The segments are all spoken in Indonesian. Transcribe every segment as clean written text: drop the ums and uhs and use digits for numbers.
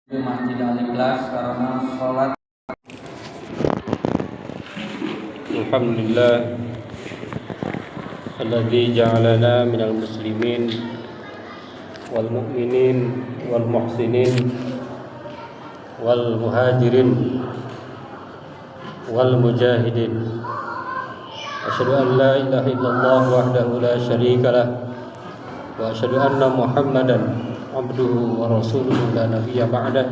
Masjid Al-Ikhlas karena sholat. Alhamdulillah alladzi ja'alana minal muslimin wal mu'minin wal muhsinin wal muhajirin wal mujahidin. Asyhadu an la ilaha illallah wahdahu la syarika lah wa asyhadu anna Muhammadan abduhu wa rasuluhu la nabiyya ba'dah.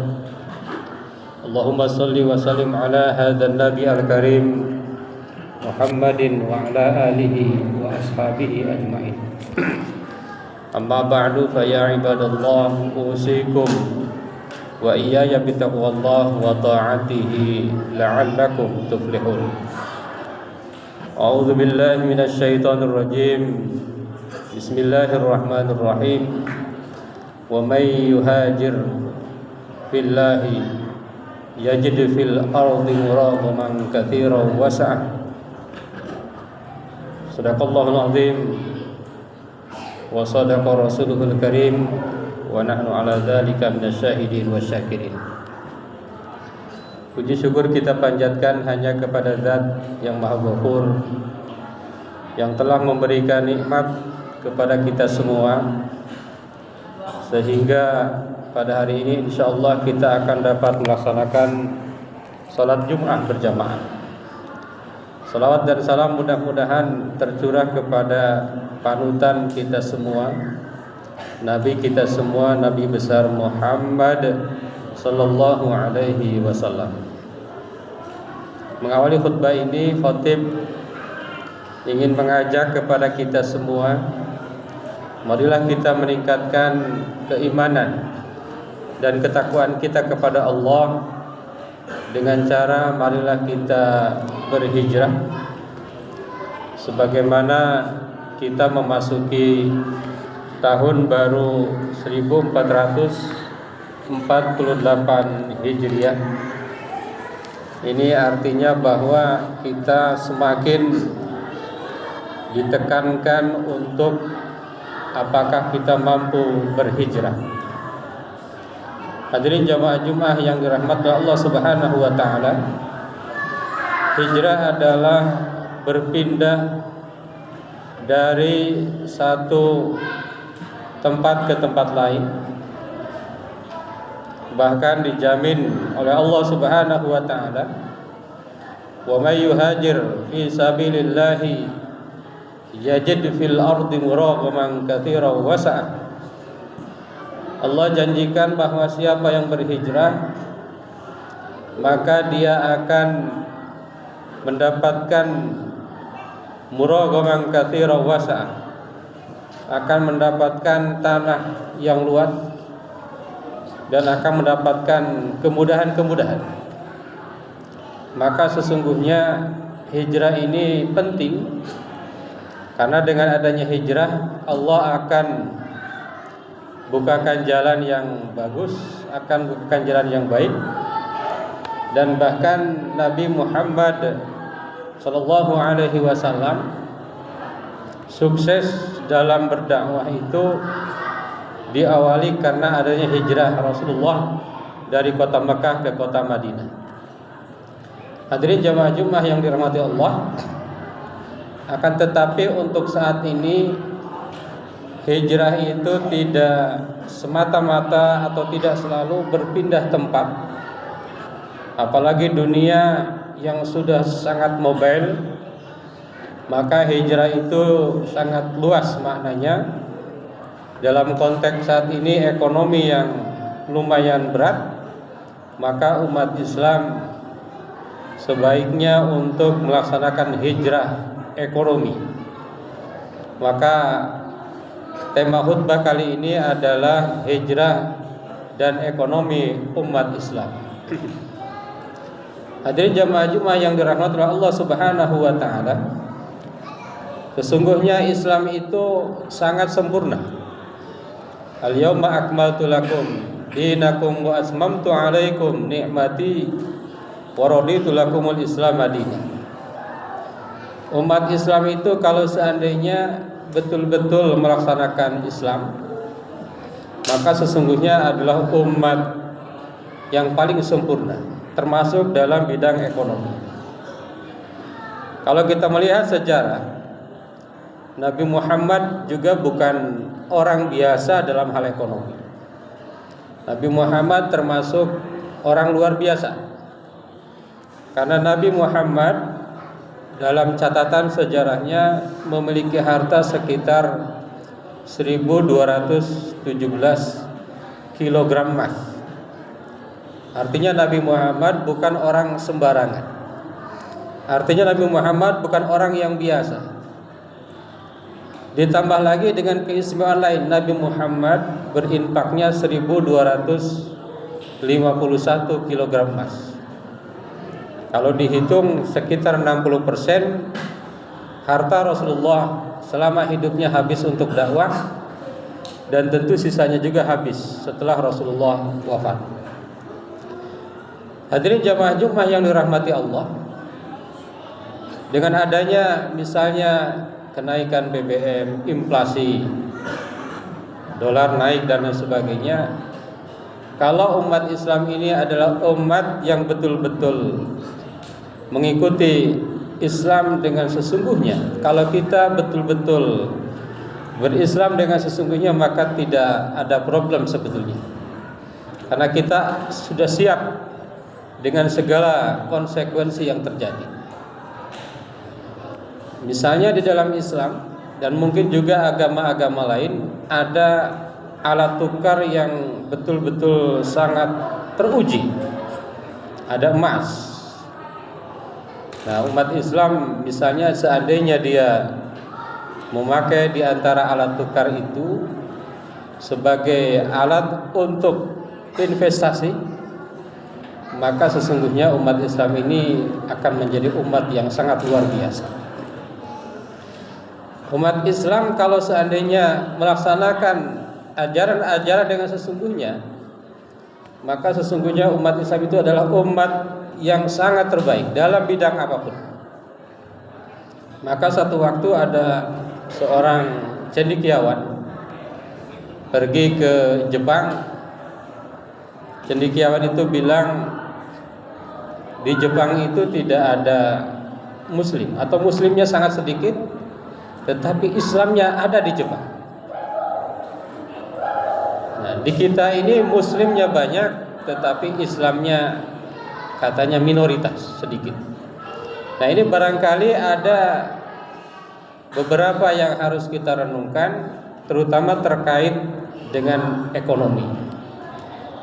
Allahumma salli wa sallim ala hadzal nabi al-karim Muhammadin wa ala alihi wa ashabihi ajma'in. Amma ba'du fa ya ibadallah usikum wa iyaya bitaqwallah wa ta'atihi la'allakum tuflihun. A'udzu billahi minasy syaithanir rajim. Bismillahirrahmanirrahim. Wa may yuhajir fillahi yajid fil ardi muragaman katsiran wasa'ah. Sadaqallahul azim wa sadaqa rasuluhul karim wa nahnu ala dzalika minasyahidin wasyakirin. Puji syukur kita panjatkan hanya kepada Zat yang Maha Ghafur, yang telah memberikan nikmat kepada kita semua, sehingga pada hari ini insyaallah kita akan dapat melaksanakan salat Jumat berjamaah. Salawat dan salam mudah-mudahan tercurah kepada panutan kita semua, Nabi kita semua, Nabi besar Muhammad sallallahu alaihi wasallam. Mengawali khutbah ini, khatib ingin mengajak kepada kita semua, marilah kita meningkatkan keimanan dan ketakwaan kita kepada Allah dengan cara marilah kita berhijrah, sebagaimana kita memasuki tahun baru 1448 Hijriah. Ini artinya bahwa kita semakin ditekankan untuk apakah kita mampu berhijrah. Hadirin jamaah Jumat yang dirahmati Allah Subhanahu wa taala, hijrah adalah berpindah dari satu tempat ke tempat lain. Bahkan dijamin oleh Allah Subhanahu wa taala, "Wa may yuhajir fi sabilillahi yajid fil ardi muragaman katsiran wasa'ah." Allah janjikan bahwa siapa yang berhijrah maka dia akan mendapatkan muragaman katsiran wasa'ah, akan mendapatkan tanah yang luas dan akan mendapatkan kemudahan-kemudahan. Maka sesungguhnya hijrah ini penting, karena dengan adanya hijrah Allah akan bukakan jalan yang bagus, akan bukakan jalan yang baik. Dan bahkan Nabi Muhammad sallallahu alaihi wasallam sukses dalam berdakwah itu diawali karena adanya hijrah Rasulullah dari kota Mekah ke kota Madinah. Hadirin jamaah Jumat yang dirahmati Allah, akan tetapi untuk saat ini hijrah itu tidak semata-mata atau tidak selalu berpindah tempat. Apalagi dunia yang sudah sangat mobile, maka hijrah itu sangat luas maknanya. Dalam konteks saat ini ekonomi yang lumayan berat, maka umat Islam sebaiknya untuk melaksanakan hijrah ekonomi. Maka tema khutbah kali ini adalah hijrah dan ekonomi umat Islam. Hadirin jamaah Jumat yang dirahmati Allah Subhanahu wa taala, sesungguhnya Islam itu sangat sempurna. Al-yawma akmaltu lakum dinakum wa asmamtu alaikum ni'mati wa raditu lakumul Islam madina. Umat Islam itu kalau seandainya betul-betul melaksanakan Islam, maka sesungguhnya adalah umat yang paling sempurna, termasuk dalam bidang ekonomi. Kalau kita melihat sejarah, Nabi Muhammad juga bukan orang biasa dalam hal ekonomi. Nabi Muhammad termasuk orang luar biasa. Karena Nabi Muhammad dalam catatan sejarahnya memiliki harta sekitar 1217 kg emas. Artinya Nabi Muhammad bukan orang sembarangan. Artinya Nabi Muhammad bukan orang yang biasa. Ditambah lagi dengan keistimewaan lain, Nabi Muhammad berinfaknya 1251 kg emas. Kalau dihitung sekitar 60% harta Rasulullah selama hidupnya habis untuk dakwah, dan tentu sisanya juga habis setelah Rasulullah wafat. Hadirin jamaah Jumat yang dirahmati Allah, dengan adanya misalnya kenaikan BBM, inflasi, dolar naik dan lain sebagainya, kalau umat Islam ini adalah umat yang betul-betul mengikuti Islam dengan sesungguhnya, kalau kita betul-betul berislam dengan sesungguhnya, maka tidak ada problem sebetulnya. Karena kita sudah siap dengan segala konsekuensi yang terjadi. Misalnya di dalam Islam dan mungkin juga agama-agama lain, ada alat tukar yang betul-betul sangat teruji. Ada emas. Nah, umat Islam misalnya seandainya dia memakai di antara alat tukar itu sebagai alat untuk investasi, maka sesungguhnya umat Islam ini akan menjadi umat yang sangat luar biasa. Umat Islam kalau seandainya melaksanakan ajaran-ajaran dengan sesungguhnya, maka sesungguhnya umat Islam itu adalah umat yang sangat terbaik dalam bidang apapun. Maka satu waktu ada seorang cendekiawan pergi ke Jepang. Cendekiawan itu bilang di Jepang itu tidak ada Muslim, atau Muslimnya sangat sedikit, tetapi Islamnya ada di Jepang. Nah, di kita ini Muslimnya banyak, tetapi Islamnya katanya minoritas, sedikit. Nah, ini barangkali ada beberapa yang harus kita renungkan, terutama terkait dengan ekonomi.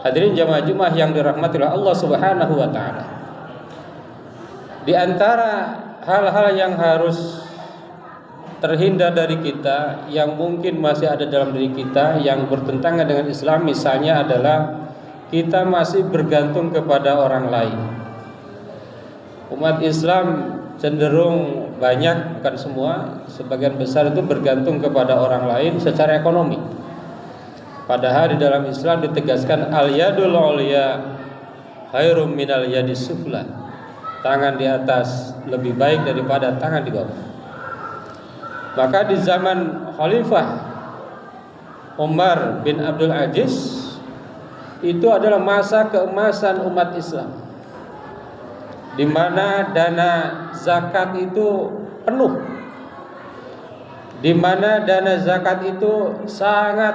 Hadirin jamaah Jumat yang dirahmati oleh Allah Subhanahu wa taala. Di antara hal-hal yang harus terhindar dari kita, yang mungkin masih ada dalam diri kita yang bertentangan dengan Islam, misalnya adalah kita masih bergantung kepada orang lain. Umat Islam cenderung banyak, bukan semua, sebagian besar itu bergantung kepada orang lain secara ekonomi. Padahal di dalam Islam ditegaskan al-yadul ulya khairum minal yadis sufla. Tangan di atas lebih baik daripada tangan di bawah. Maka di zaman Khalifah Umar bin Abdul Aziz, itu adalah masa keemasan umat Islam, di mana dana zakat itu penuh, di mana dana zakat itu sangat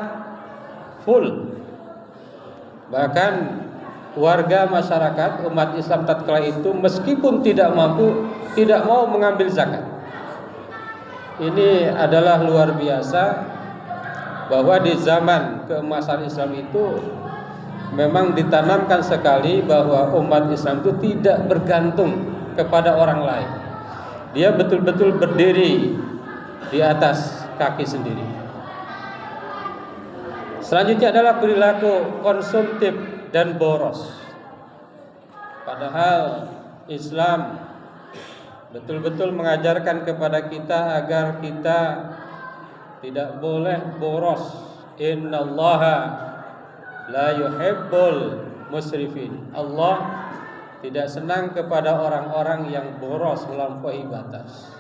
full. Bahkan warga masyarakat umat Islam tatkala itu meskipun tidak mampu, tidak mau mengambil zakat. Ini adalah luar biasa, bahwa di zaman keemasan Islam itu memang ditanamkan sekali bahwa umat Islam itu tidak bergantung kepada orang lain. Dia betul-betul berdiri di atas kaki sendiri. Selanjutnya adalah perilaku konsumtif dan boros. Padahal Islam betul-betul mengajarkan kepada kita agar kita tidak boleh boros. Innallaha la yuhibbul musrifin. Allah tidak senang kepada orang-orang yang boros melampaui batas.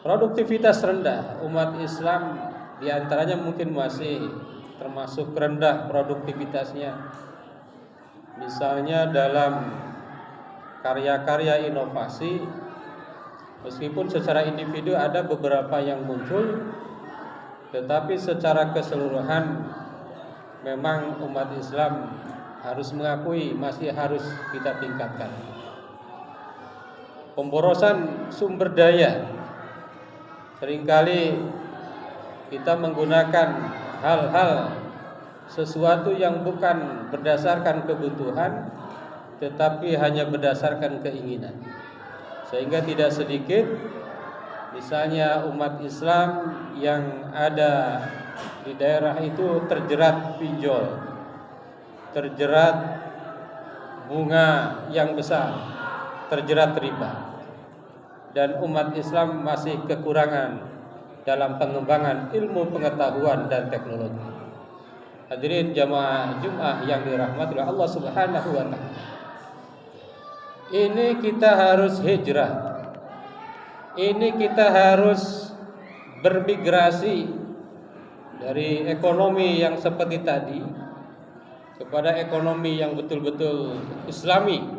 Produktivitas rendah umat Islam diantaranya mungkin masih termasuk rendah produktivitasnya. Misalnya dalam karya-karya inovasi, meskipun secara individu ada beberapa yang muncul, tetapi secara keseluruhan memang umat Islam harus mengakui masih harus kita tingkatkan. Pemborosan sumber daya, seringkali kita menggunakan hal-hal sesuatu yang bukan berdasarkan kebutuhan, tetapi hanya berdasarkan keinginan. Sehingga tidak sedikit misalnya umat Islam yang ada di daerah itu terjerat pinjol, terjerat bunga yang besar, terjerat riba. Dan umat Islam masih kekurangan dalam pengembangan ilmu pengetahuan dan teknologi. Hadirin jamaah Jumat yang dirahmati Allah Subhanahu wa taala. Ini kita harus hijrah. Ini kita harus bermigrasi dari ekonomi yang seperti tadi kepada ekonomi yang betul-betul Islami.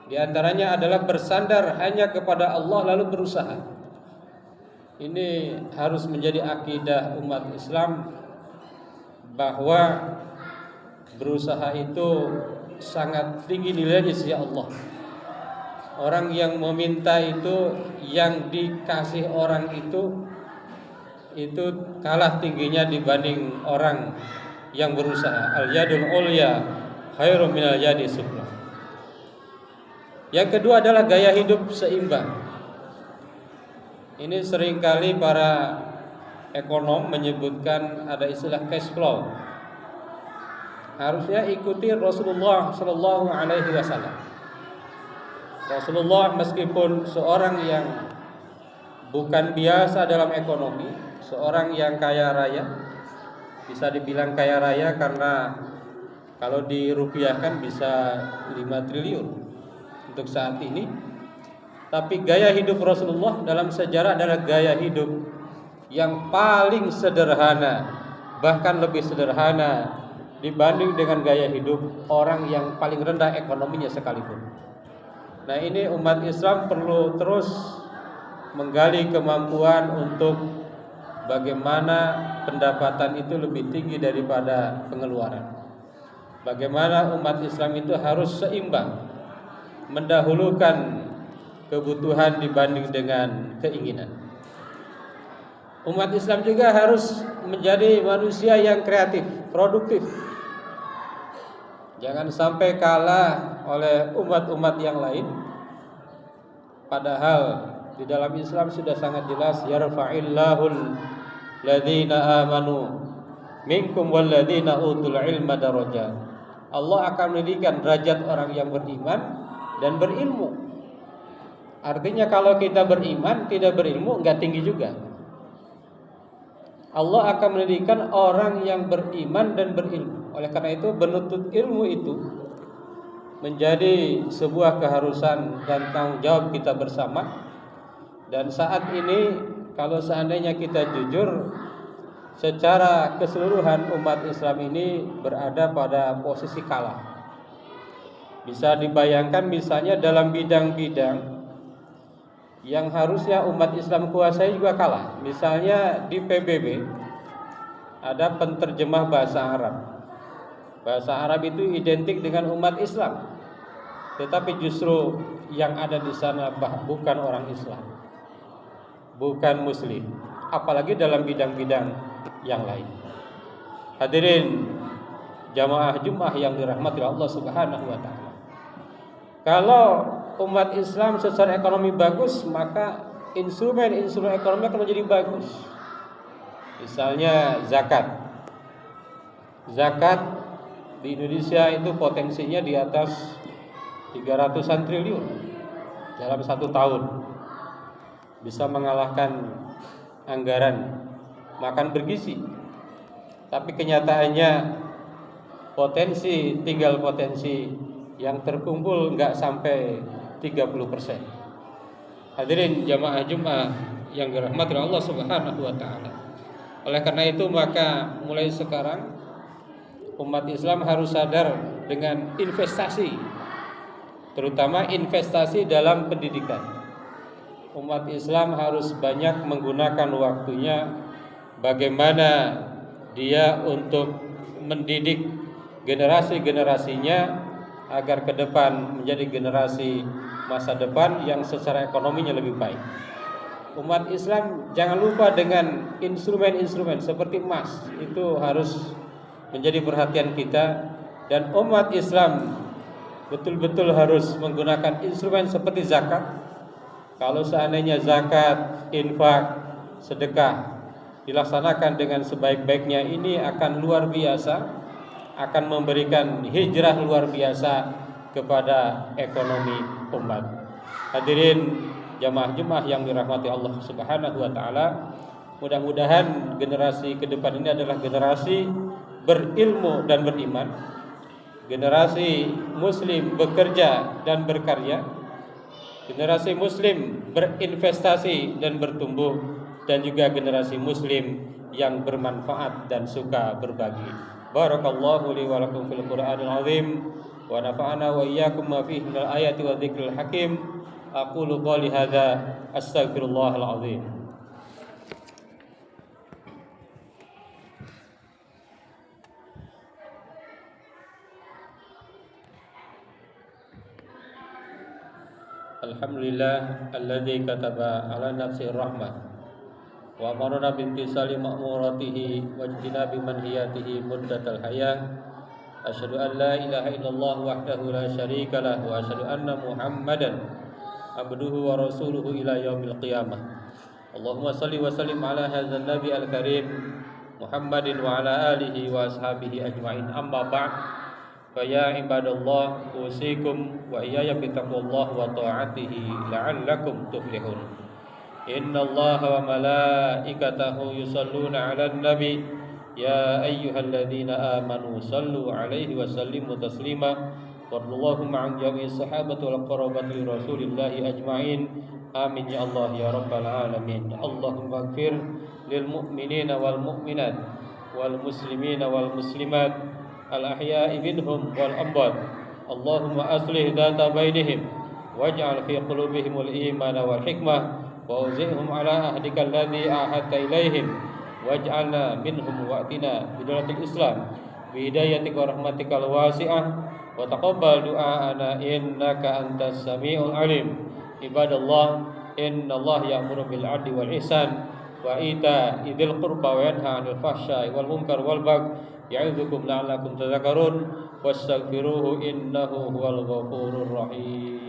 Di antaranya adalah bersandar hanya kepada Allah lalu berusaha. Ini harus menjadi akidah umat Islam bahwa berusaha itu sangat tinggi nilainya di sisi Allah. Orang yang meminta itu, yang dikasih orang itu kalah tingginya dibanding orang yang berusaha. Al-yadul ulya khairum minal yadi sufla. Yang kedua adalah gaya hidup seimbang. Ini seringkali para ekonom menyebutkan ada istilah cash flow. Harusnya ikuti Rasulullah Sallallahu Alaihi Wasallam. Rasulullah meskipun seorang yang bukan biasa dalam ekonomi, seorang yang kaya raya, bisa dibilang kaya raya karena kalau dirupiahkan bisa 5 triliun untuk saat ini. Tapi gaya hidup Rasulullah dalam sejarah adalah gaya hidup yang paling sederhana, bahkan lebih sederhana dibanding dengan gaya hidup orang yang paling rendah ekonominya sekalipun. Nah, ini umat Islam perlu terus menggali kemampuan untuk bagaimana pendapatan itu lebih tinggi daripada pengeluaran. Bagaimana umat Islam itu harus seimbang, mendahulukan kebutuhan dibanding dengan keinginan. Umat Islam juga harus menjadi manusia yang kreatif, produktif. Jangan sampai kalah oleh umat-umat yang lain. Padahal di dalam Islam sudah sangat jelas, yarfa'illahul ladzina amanu minkum walladzina utul ilma darajat. Allah akan meninggikan derajat orang yang beriman dan berilmu. Artinya kalau kita beriman tidak berilmu enggak tinggi juga. Allah akan meninggikan orang yang beriman dan berilmu. Oleh karena itu menuntut ilmu itu menjadi sebuah keharusan dan tanggung jawab kita bersama. Dan saat ini kalau seandainya kita jujur, secara keseluruhan umat Islam ini berada pada posisi kalah. Bisa dibayangkan misalnya dalam bidang-bidang yang harusnya umat Islam kuasai juga kalah. Misalnya di PBB ada penterjemah bahasa Arab. Bahasa Arab itu identik dengan umat Islam, tetapi justru yang ada di sana bukan orang Islam, bukan Muslim, apalagi dalam bidang-bidang yang lain. Hadirin jamaah Jumat yang dirahmati Allah Subhanahu wa taala. Kalau umat Islam secara ekonomi bagus, maka instrumen-instrumen ekonomi akan menjadi bagus. Misalnya zakat. Zakat di Indonesia itu potensinya di atas 300-an triliun dalam 1 tahun. Bisa mengalahkan anggaran makan bergizi. Tapi kenyataannya tinggal potensi yang terkumpul enggak sampai 30%. Hadirin jamaah Jumat yang dirahmati Allah Subhanahu wa taala. Oleh karena itu maka mulai sekarang umat Islam harus sadar dengan investasi, terutama investasi dalam pendidikan. Umat Islam harus banyak menggunakan waktunya bagaimana dia untuk mendidik generasi-generasinya agar ke depan menjadi generasi masa depan yang secara ekonominya lebih baik. Umat Islam jangan lupa dengan instrumen-instrumen seperti emas, itu harus menjadi perhatian kita. Dan umat Islam betul-betul harus menggunakan instrumen seperti zakat. Kalau seandainya zakat, infak, sedekah dilaksanakan dengan sebaik-baiknya, ini akan luar biasa, akan memberikan hijrah luar biasa kepada ekonomi umat. Hadirin jamaah-jemaah yang dirahmati Allah Subhanahu wa taala, mudah-mudahan generasi ke depan ini adalah generasi berilmu dan beriman, generasi muslim bekerja dan berkarya, generasi muslim berinvestasi dan bertumbuh, dan juga generasi muslim yang bermanfaat dan suka berbagi. Barakallahu li wa lakum fil Qur'anil azim wa nafa'ana wa iyyakum ma fihi minal ayati wa dzikril hakim. Aqulu qouli hadza astaghfirullahal azim. Alhamdulillah alladzi kataba ala nafsihi rahmah wa amarna bintisali ma'muratihi wa ijtinabi manhiyatihi muddatal hayah. Asyhadu an la ilaha illallah wahdahu la syarika lah wa asyhadu anna Muhammadan abduhu wa rasuluhu ila yaumil qiyamah. Allahumma salli wa sallim ala hadzal nabi al-karim Muhammadin wa ala alihi wa ashabihi ajma'in. Amma ba'd. Fa ya ibadallah, usikum wa iyaya bittaqwallah wa ta'atihi la'allakum tuflihun. Innallaha wa malaikatahu yusalluna 'alan nabi ya ayyuhalladzina amanu sallu 'alaihi wa sallimu taslima. Warḍallahumma 'an jami'is sahabati wal qarabati rasulillahi ajma'in. Amin ya Allah ya rabbal alamin. Allahumma ighfir lil mu'minina wal mu'minat wal muslimina wal muslimat al ahya'i minhum wal amwat. Allahumma aslih dhata bainihim waj'al fi qulubihimul imana wal hikmah wa uzihum ala ahdika alladhi ahadta ilaihim waj'alna minhum wa'tina bidalatil islam bi hidayatika wa rahmatikal wasi'ah wa taqabbal du'aana innaka antas samiul alim. Ibadallah, innallaha ya'muru bil 'adli wal ihsan wa ita'i dzil qurba wa yanha 'anil fahsya'i wal munkar wal baghi ya'idzukum la'allakum tadhakkarun wastaghfiruhu innahu huwal ghafurur rahim.